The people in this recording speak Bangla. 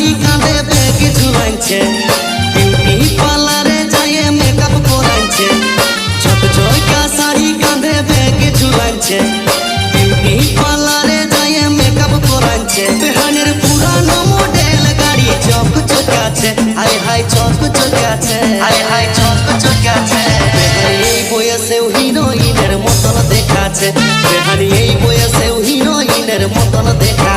শাড়ি কাঁধে ব্যাগ ঝুলাইছে, বিউটি পার্লারে যায় মেকআপ করাইছে। ঝকঝকা শাড়ি কাঁধে ব্যাগ ঝুলাইছে, বিউটি পার্লারে যায় মেকআপ করাইছে। বেহানের পুরানো মডেল গাড়ি চকচকাছে, হাই হাই চকচকাছে, হাই হাই চকচকাছে। বেহানি এই বয়সেও হিরোইনের মতন দেখাচ্ছে, বেহানি এই বয়সেও হিরোইনের মতন দেখা